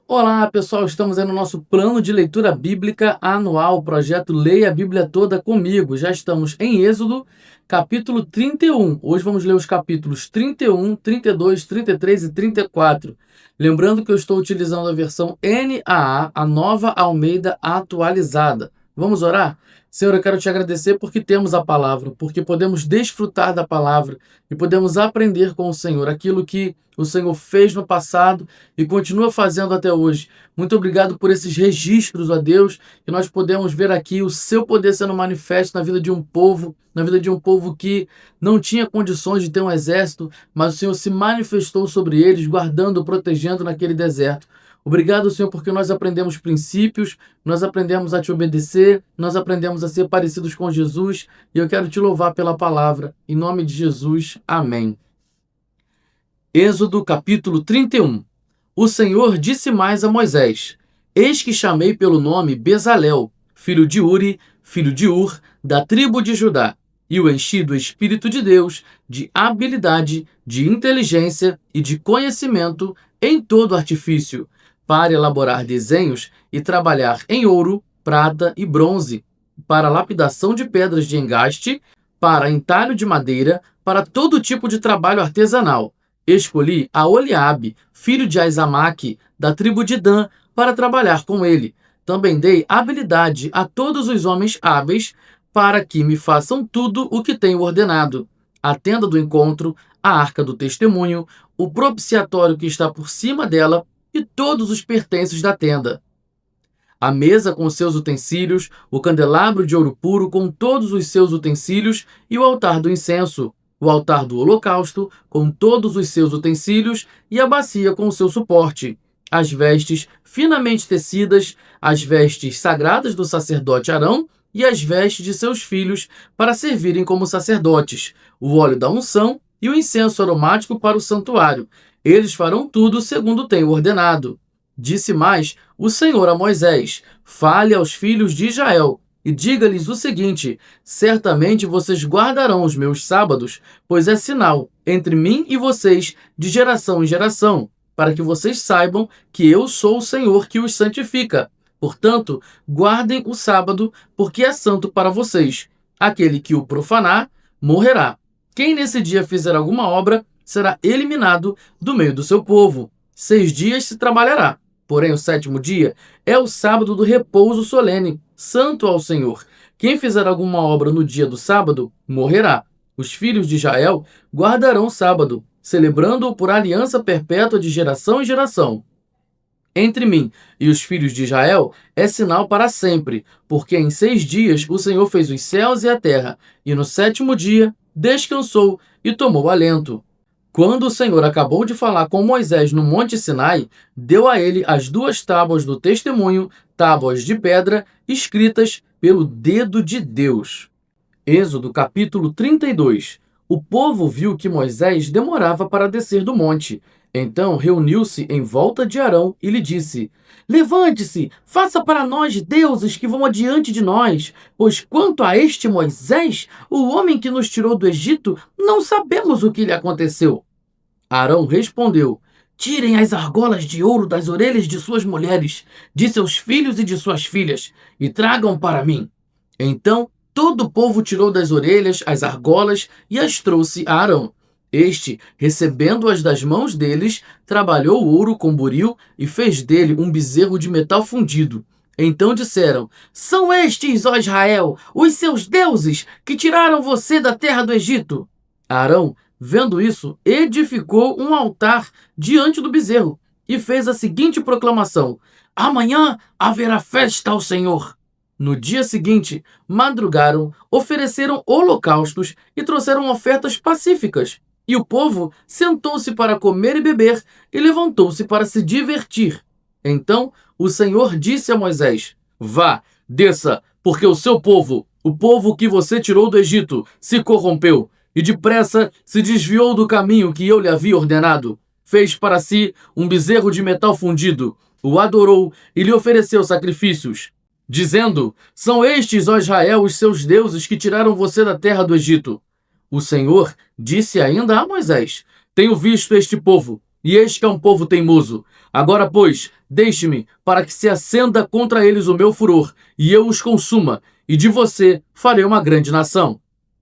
Olá, pessoal, estamos aí no nosso plano de leitura bíblica anual, projeto Leia a Bíblia Toda Comigo. Já estamos em Êxodo, capítulo 31. Hoje vamos ler os capítulos 31, 32, 33 e 34. Lembrando que eu estou utilizando a versão NAA, a Nova Almeida Atualizada. Vamos orar? Senhor, eu quero te agradecer porque temos a palavra, porque podemos desfrutar da palavra e podemos aprender com o Senhor aquilo que o Senhor fez no passado e continua fazendo até hoje. Muito obrigado por esses registros, ó Deus, que nós podemos ver aqui o seu poder sendo manifesto na vida de um povo, na vida de um povo que não tinha condições de ter um exército, mas o Senhor se manifestou sobre eles, guardando, protegendo naquele deserto. Obrigado, Senhor, porque nós aprendemos princípios, nós aprendemos a te obedecer, nós aprendemos a ser parecidos com Jesus, e eu quero te louvar pela palavra. Em nome de Jesus, amém. Êxodo capítulo 31. O Senhor disse mais a Moisés: Eis que chamei pelo nome Bezalel, filho de Uri, filho de Ur, da tribo de Judá, e o enchi do Espírito de Deus, de habilidade, de inteligência e de conhecimento em todo artifício, para elaborar desenhos e trabalhar em ouro, prata e bronze, para lapidação de pedras de engaste, para entalho de madeira, para todo tipo de trabalho artesanal. Escolhi a Oliabe, filho de Aizamaque, da tribo de Dan, para trabalhar com ele. Também dei habilidade a todos os homens hábeis, para que me façam tudo o que tenho ordenado: a tenda do encontro, a arca do testemunho, o propiciatório que está por cima dela e todos os pertences da tenda. A mesa com seus utensílios, o candelabro de ouro puro com todos os seus utensílios e o altar do incenso, o altar do holocausto com todos os seus utensílios e a bacia com o seu suporte, as vestes finamente tecidas, as vestes sagradas do sacerdote Arão e as vestes de seus filhos para servirem como sacerdotes, o óleo da unção e o incenso aromático para o santuário. Eles farão tudo segundo tenho ordenado. Disse mais o Senhor a Moisés: Fale aos filhos de Israel e diga-lhes o seguinte: certamente vocês guardarão os meus sábados, pois é sinal entre mim e vocês de geração em geração, para que vocês saibam que eu sou o Senhor que os santifica. Portanto, guardem o sábado, porque é santo para vocês. Aquele que o profanar, morrerá. Quem nesse dia fizer alguma obra, será eliminado do meio do seu povo. 6 dias se trabalhará, porém o 7º dia é o sábado do repouso solene, santo ao Senhor. Quem fizer alguma obra no dia do sábado, morrerá. Os filhos de Israel guardarão o sábado, celebrando-o por aliança perpétua de geração em geração. Entre mim e os filhos de Israel é sinal para sempre, porque em 6 dias o Senhor fez os céus e a terra, e no 7º dia descansou e tomou alento. Quando o Senhor acabou de falar com Moisés no Monte Sinai, deu a ele as 2 tábuas do testemunho, tábuas de pedra, escritas pelo dedo de Deus. Êxodo capítulo 32. O povo viu que Moisés demorava para descer do monte. Então reuniu-se em volta de Arão e lhe disse: Levante-se, faça para nós deuses que vão adiante de nós, pois quanto a este Moisés, o homem que nos tirou do Egito, não sabemos o que lhe aconteceu. Arão respondeu: Tirem as argolas de ouro das orelhas de suas mulheres, de seus filhos e de suas filhas, e tragam para mim. Então todo o povo tirou das orelhas as argolas e as trouxe a Arão. Este, recebendo-as das mãos deles, trabalhou o ouro com buril e fez dele um bezerro de metal fundido. Então disseram: São estes, ó Israel, os seus deuses, que tiraram você da terra do Egito. Arão, vendo isso, edificou um altar diante do bezerro e fez a seguinte proclamação: Amanhã haverá festa ao Senhor. No dia seguinte, madrugaram, ofereceram holocaustos e trouxeram ofertas pacíficas. E o povo sentou-se para comer e beber e levantou-se para se divertir. Então o Senhor disse a Moisés: Vá, desça, porque o seu povo, o povo que você tirou do Egito, se corrompeu e depressa se desviou do caminho que eu lhe havia ordenado. Fez para si um bezerro de metal fundido, o adorou e lhe ofereceu sacrifícios, dizendo: São estes, ó Israel, os seus deuses que tiraram você da terra do Egito. O Senhor disse ainda a Moisés: Tenho visto este povo e eis que é um povo teimoso. Agora, pois, deixe-me, para que se acenda contra eles o meu furor, e eu os consuma, e de você farei uma grande nação.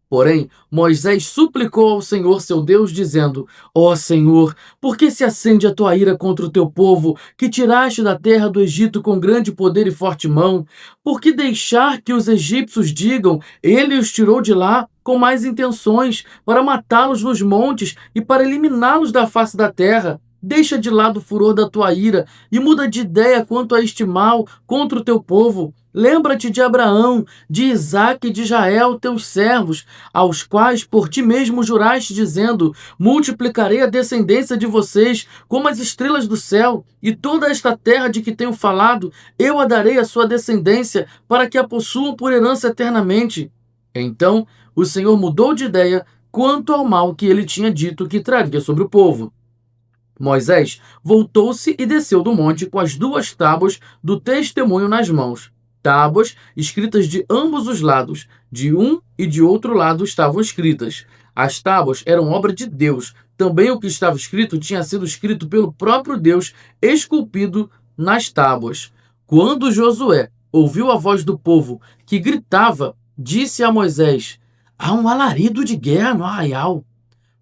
Porém, Moisés suplicou ao Senhor seu Deus, dizendo: Ó Senhor, por que se acende a tua ira contra o teu povo, que tiraste da terra do Egito com grande poder e forte mão? Por que deixar que os egípcios digam: Ele os tirou de lá com mais intenções, para matá-los nos montes e para eliminá-los da face da terra? Deixa de lado o furor da tua ira e muda de ideia quanto a este mal contra o teu povo. Lembra-te de Abraão, de Isaque e de Israel, teus servos, aos quais por ti mesmo juraste, dizendo: multiplicarei a descendência de vocês como as estrelas do céu, e toda esta terra de que tenho falado, eu a darei à sua descendência, para que a possuam por herança eternamente. Então o Senhor mudou de ideia quanto ao mal que ele tinha dito que traria sobre o povo. Moisés voltou-se e desceu do monte com as 2 tábuas do testemunho nas mãos. Tábuas escritas de ambos os lados, de um e de outro lado estavam escritas. As tábuas eram obra de Deus. Também o que estava escrito tinha sido escrito pelo próprio Deus, esculpido nas tábuas. Quando Josué ouviu a voz do povo, que gritava, disse a Moisés: há um alarido de guerra no arraial.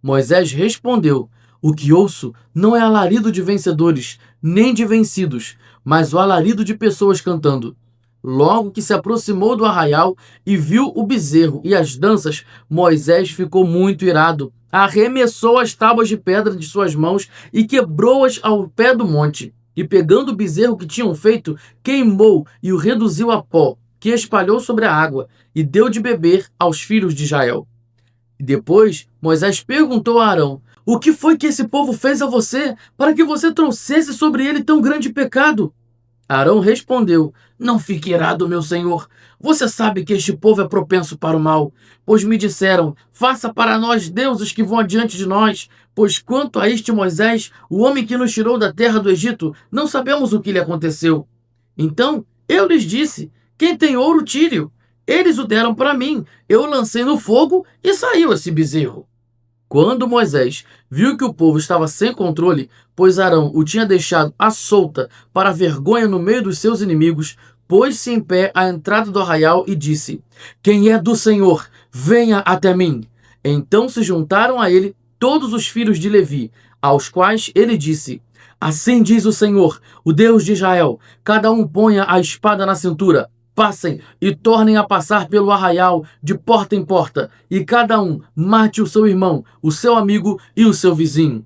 Moisés respondeu: o que ouço não é alarido de vencedores, nem de vencidos, mas o alarido de pessoas cantando. Logo que se aproximou do arraial e viu o bezerro e as danças, Moisés ficou muito irado. Arremessou as tábuas de pedra de suas mãos e quebrou-as ao pé do monte. E pegando o bezerro que tinham feito, queimou e o reduziu a pó, que espalhou sobre a água, e deu de beber aos filhos de Israel. E depois Moisés perguntou a Arão: o que foi que esse povo fez a você, para que você trouxesse sobre ele tão grande pecado? Arão respondeu: não fique irado, meu senhor. Você sabe que este povo é propenso para o mal, pois me disseram: faça para nós deuses que vão adiante de nós. Pois quanto a este Moisés, o homem que nos tirou da terra do Egito, não sabemos o que lhe aconteceu. Então eu lhes disse: quem tem ouro, tire-o. Eles o deram para mim, eu o lancei no fogo e saiu esse bezerro. Quando Moisés viu que o povo estava sem controle, pois Arão o tinha deixado à solta para a vergonha no meio dos seus inimigos, pôs-se em pé à entrada do arraial e disse: quem é do Senhor, venha até mim. Então se juntaram a ele todos os filhos de Levi, aos quais ele disse: assim diz o Senhor, o Deus de Israel, cada um ponha a espada na cintura. Passem e tornem a passar pelo arraial de porta em porta, e cada um mate o seu irmão, o seu amigo e o seu vizinho.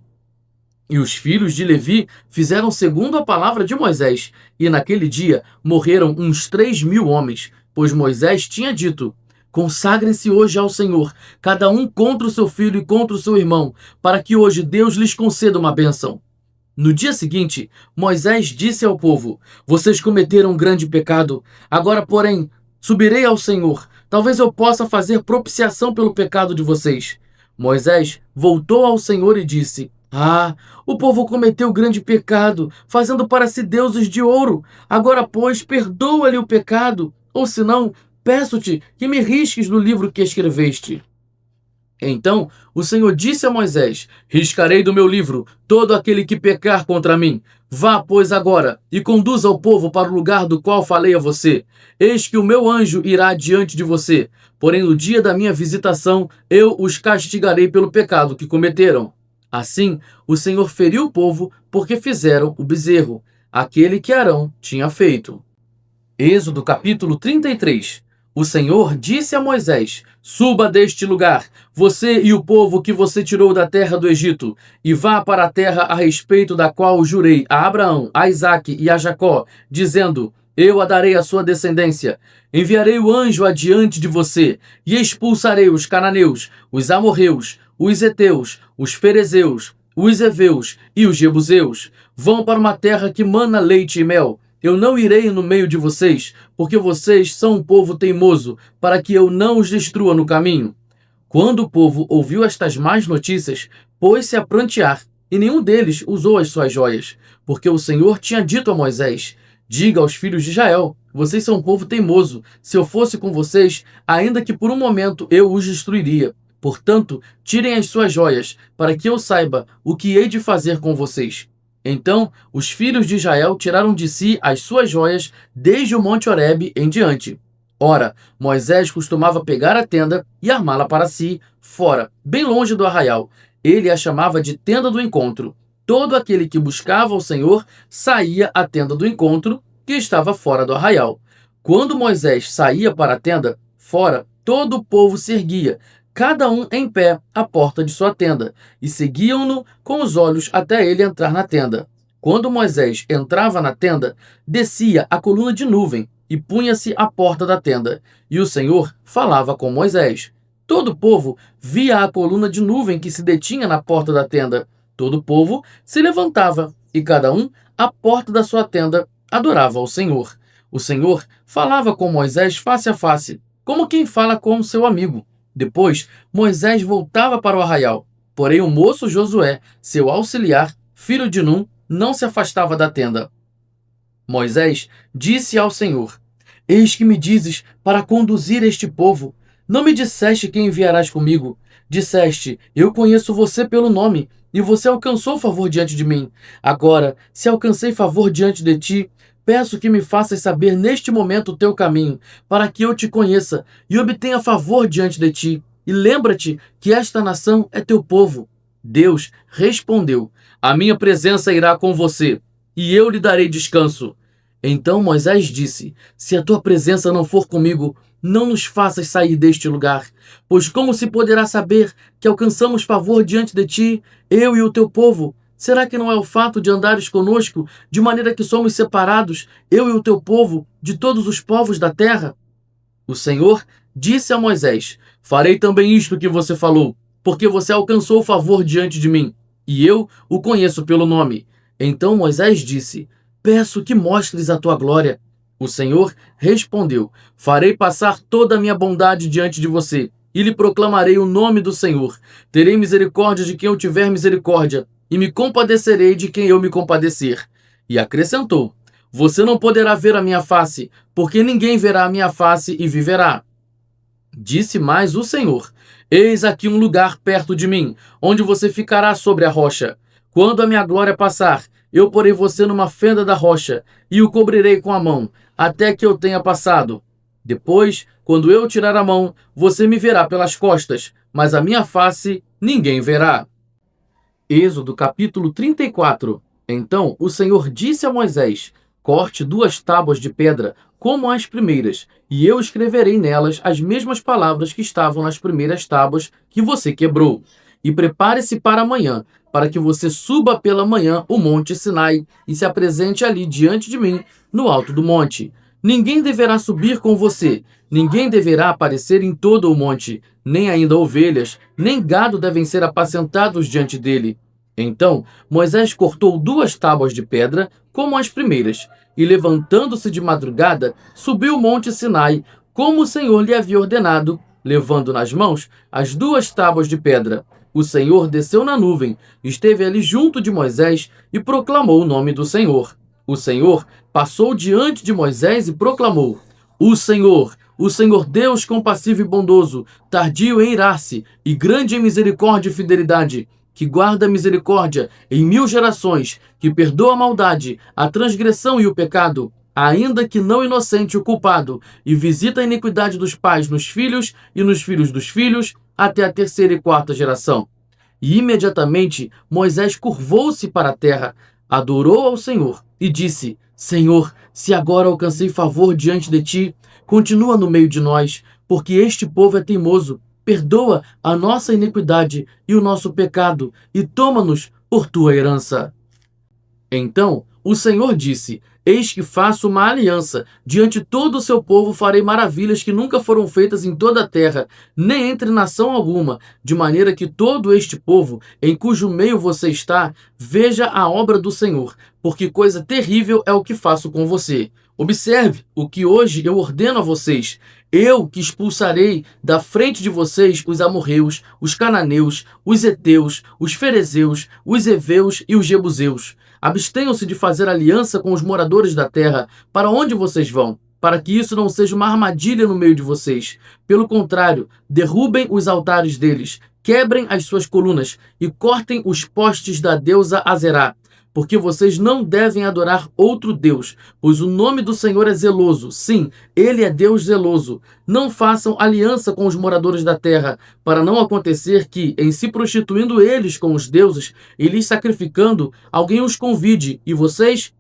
E os filhos de Levi fizeram segundo a palavra de Moisés, e naquele dia morreram uns 3.000 homens, pois Moisés tinha dito: consagrem-se hoje ao Senhor, cada um contra o seu filho e contra o seu irmão, para que hoje Deus lhes conceda uma bênção. No dia seguinte, Moisés disse ao povo: vocês cometeram um grande pecado. Agora, porém, subirei ao Senhor. Talvez eu possa fazer propiciação pelo pecado de vocês. Moisés voltou ao Senhor e disse: o povo cometeu grande pecado, fazendo para si deuses de ouro. Agora, pois, perdoa-lhe o pecado, ou senão, peço-te que me risques no livro que escreveste. Então o Senhor disse a Moisés: riscarei do meu livro todo aquele que pecar contra mim. Vá, pois, agora e conduza o povo para o lugar do qual falei a você. Eis que o meu anjo irá diante de você. Porém, no dia da minha visitação, eu os castigarei pelo pecado que cometeram. Assim, o Senhor feriu o povo porque fizeram o bezerro, aquele que Arão tinha feito. Êxodo capítulo 33. O Senhor disse a Moisés: suba deste lugar, você e o povo que você tirou da terra do Egito, e vá para a terra a respeito da qual jurei a Abraão, a Isaque e a Jacó, dizendo: eu a darei à sua descendência. Enviarei o anjo adiante de você, e expulsarei os cananeus, os amorreus, os heteus, os ferezeus, os heveus e os jebuseus. Vão para uma terra que mana leite e mel. Eu não irei no meio de vocês, porque vocês são um povo teimoso, para que eu não os destrua no caminho. Quando o povo ouviu estas más notícias, pôs-se a prantear, e nenhum deles usou as suas joias, porque o Senhor tinha dito a Moisés: diga aos filhos de Israel: vocês são um povo teimoso. Se eu fosse com vocês, ainda que por um momento eu os destruiria. Portanto, tirem as suas joias, para que eu saiba o que hei de fazer com vocês. Então, os filhos de Israel tiraram de si as suas joias desde o monte Horebe em diante. Ora, Moisés costumava pegar a tenda e armá-la para si, fora, bem longe do arraial. Ele a chamava de tenda do encontro. Todo aquele que buscava o Senhor saía à tenda do encontro, que estava fora do arraial. Quando Moisés saía para a tenda, fora, todo o povo se erguia, cada um em pé à porta de sua tenda, e seguiam-no com os olhos até ele entrar na tenda. Quando Moisés entrava na tenda, descia a coluna de nuvem e punha-se à porta da tenda, e o Senhor falava com Moisés. Todo o povo via a coluna de nuvem que se detinha na porta da tenda. Todo o povo se levantava, e cada um, à porta da sua tenda, adorava ao Senhor. O Senhor falava com Moisés face a face, como quem fala com seu amigo. Depois, Moisés voltava para o arraial. Porém, o moço Josué, seu auxiliar, filho de Num, não se afastava da tenda. Moisés disse ao Senhor: Eis que me dizes para conduzir este povo. Não me disseste quem enviarás comigo. Disseste: Eu conheço você pelo nome, e você alcançou favor diante de mim. Agora, se alcancei favor diante de ti, peço que me faças saber neste momento o teu caminho, para que eu te conheça e obtenha favor diante de ti. E lembra-te que esta nação é teu povo. Deus respondeu: A minha presença irá com você, e eu lhe darei descanso. Então Moisés disse: Se a tua presença não for comigo, não nos faças sair deste lugar. Pois como se poderá saber que alcançamos favor diante de ti, eu e o teu povo? Será que não é o fato de andares conosco, de maneira que somos separados, eu e o teu povo, de todos os povos da terra? O Senhor disse a Moisés: Farei também isto que você falou, porque você alcançou favor diante de mim, e eu o conheço pelo nome. Então Moisés disse: Peço que mostres a tua glória. O Senhor respondeu: Farei passar toda a minha bondade diante de você, e lhe proclamarei o nome do Senhor. Terei misericórdia de quem eu tiver misericórdia, e me compadecerei de quem eu me compadecer. E acrescentou: Você não poderá ver a minha face, porque ninguém verá a minha face e viverá. Disse mais o Senhor: Eis aqui um lugar perto de mim, onde você ficará sobre a rocha. Quando a minha glória passar, eu porei você numa fenda da rocha, e o cobrirei com a mão, até que eu tenha passado. Depois, quando eu tirar a mão, você me verá pelas costas, mas a minha face ninguém verá. Êxodo capítulo 34. Então o Senhor disse a Moisés: Corte 2 tábuas de pedra, como as primeiras, e eu escreverei nelas as mesmas palavras que estavam nas primeiras tábuas que você quebrou. E prepare-se para amanhã, para que você suba pela manhã o monte Sinai e se apresente ali diante de mim, no alto do monte. Ninguém deverá subir com você, ninguém deverá aparecer em todo o monte, nem ainda ovelhas, nem gado devem ser apacentados diante dele. Então Moisés cortou 2 tábuas de pedra, como as primeiras, e levantando-se de madrugada, subiu o monte Sinai, como o Senhor lhe havia ordenado, levando nas mãos as 2 tábuas de pedra. O Senhor desceu na nuvem, esteve ali junto de Moisés e proclamou o nome do Senhor. O Senhor passou diante de Moisés e proclamou: o Senhor Deus compassivo e bondoso, tardio em irar-se e grande em misericórdia e fidelidade, que guarda a misericórdia em 1000 gerações, que perdoa a maldade, a transgressão e o pecado, ainda que não inocente o culpado, e visita a iniquidade dos pais nos filhos e nos filhos dos filhos, até a 3ª e 4ª geração. E imediatamente Moisés curvou-se para a terra, adorou ao Senhor e disse: Senhor, se agora alcancei favor diante de ti, continua no meio de nós, porque este povo é teimoso. Perdoa a nossa iniquidade e o nosso pecado, e toma-nos por tua herança. Então o Senhor disse: Eis que faço uma aliança. Diante de todo o seu povo farei maravilhas que nunca foram feitas em toda a terra, nem entre nação alguma, de maneira que todo este povo, em cujo meio você está, veja a obra do Senhor, porque coisa terrível é o que faço com você. Observe o que hoje eu ordeno a vocês. Eu que expulsarei da frente de vocês os amorreus, os cananeus, os heteus, os ferezeus, os heveus e os jebuseus. Abstenham-se de fazer aliança com os moradores da terra, para onde vocês vão, para que isso não seja uma armadilha no meio de vocês. Pelo contrário, derrubem os altares deles, quebrem as suas colunas e cortem os postes da deusa Azerá, porque vocês não devem adorar outro Deus, pois o nome do Senhor é zeloso. Sim, ele é Deus zeloso. Não façam aliança com os moradores da terra, para não acontecer que, em se prostituindo eles com os deuses e lhes sacrificando, alguém os convide, e vocês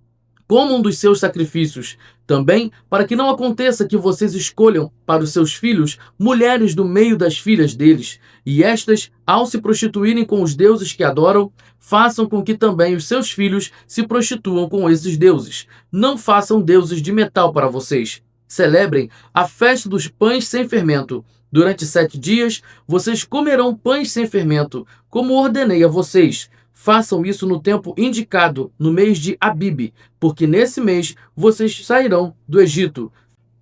comam dos seus sacrifícios. Também, para que não aconteça que vocês escolham para os seus filhos mulheres do meio das filhas deles, e estas, ao se prostituírem com os deuses que adoram, façam com que também os seus filhos se prostituam com esses deuses. Não façam deuses de metal para vocês. Celebrem a festa dos pães sem fermento. Durante 7 dias, vocês comerão pães sem fermento, como ordenei a vocês. Façam isso no tempo indicado, no mês de Abibe, porque nesse mês vocês sairão do Egito.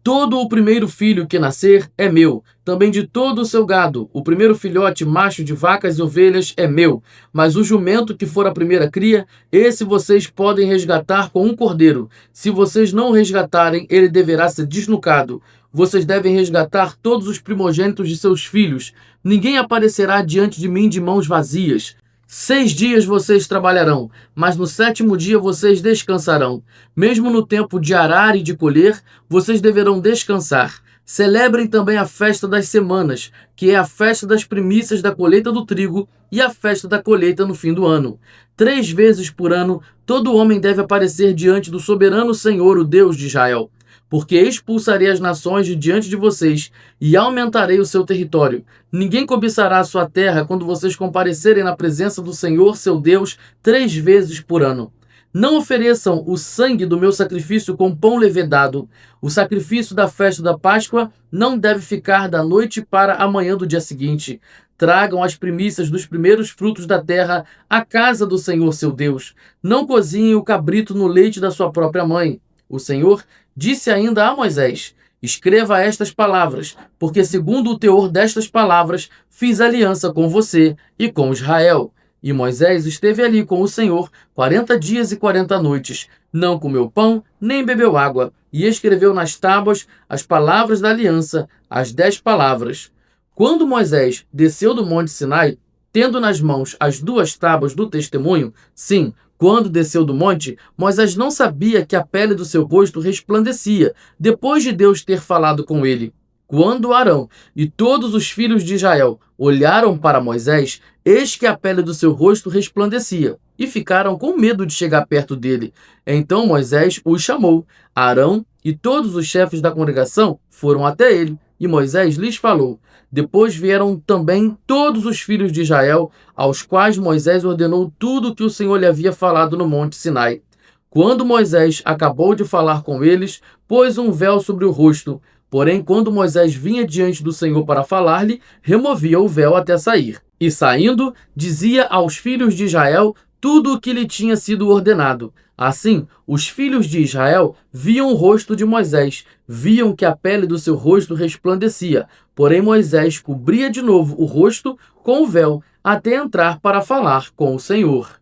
Todo o primeiro filho que nascer é meu, também de todo o seu gado. O primeiro filhote macho de vacas e ovelhas é meu, mas o jumento que for a primeira cria, esse vocês podem resgatar com um cordeiro. Se vocês não o resgatarem, ele deverá ser desnucado. Vocês devem resgatar todos os primogênitos de seus filhos. Ninguém aparecerá diante de mim de mãos vazias. 6 dias vocês trabalharão, mas no 7º dia vocês descansarão. Mesmo no tempo de arar e de colher, vocês deverão descansar. Celebrem também a festa das semanas, que é a festa das primícias da colheita do trigo e a festa da colheita no fim do ano. 3 vezes por ano, todo homem deve aparecer diante do soberano Senhor, o Deus de Israel. Porque expulsarei as nações de diante de vocês e aumentarei o seu território. Ninguém cobiçará a sua terra quando vocês comparecerem na presença do Senhor, seu Deus, 3 vezes por ano. Não ofereçam o sangue do meu sacrifício com pão levedado. O sacrifício da festa da Páscoa não deve ficar da noite para a manhã do dia seguinte. Tragam as primícias dos primeiros frutos da terra à casa do Senhor, seu Deus. Não cozinhem o cabrito no leite da sua própria mãe. O Senhor disse ainda a Moisés: escreva estas palavras, porque segundo o teor destas palavras fiz aliança com você e com Israel. E Moisés esteve ali com o Senhor 40 dias e 40 noites, não comeu pão, nem bebeu água, e escreveu nas tábuas as palavras da aliança, as 10 palavras. Quando Moisés desceu do monte Sinai, tendo nas mãos as 2 tábuas do testemunho, sim, quando desceu do monte, Moisés não sabia que a pele do seu rosto resplandecia, depois de Deus ter falado com ele. Quando Arão e todos os filhos de Israel olharam para Moisés, eis que a pele do seu rosto resplandecia, e ficaram com medo de chegar perto dele. Então Moisés os chamou. Arão e todos os chefes da congregação foram até ele, e Moisés lhes falou. Depois vieram também todos os filhos de Israel, aos quais Moisés ordenou tudo o que o Senhor lhe havia falado no monte Sinai. Quando Moisés acabou de falar com eles, pôs um véu sobre o rosto. Porém, quando Moisés vinha diante do Senhor para falar-lhe, removia o véu até sair. E saindo, dizia aos filhos de Israel tudo o que lhe tinha sido ordenado. Assim, os filhos de Israel viam o rosto de Moisés, viam que a pele do seu rosto resplandecia. Porém, Moisés cobria de novo o rosto com o véu, até entrar para falar com o Senhor.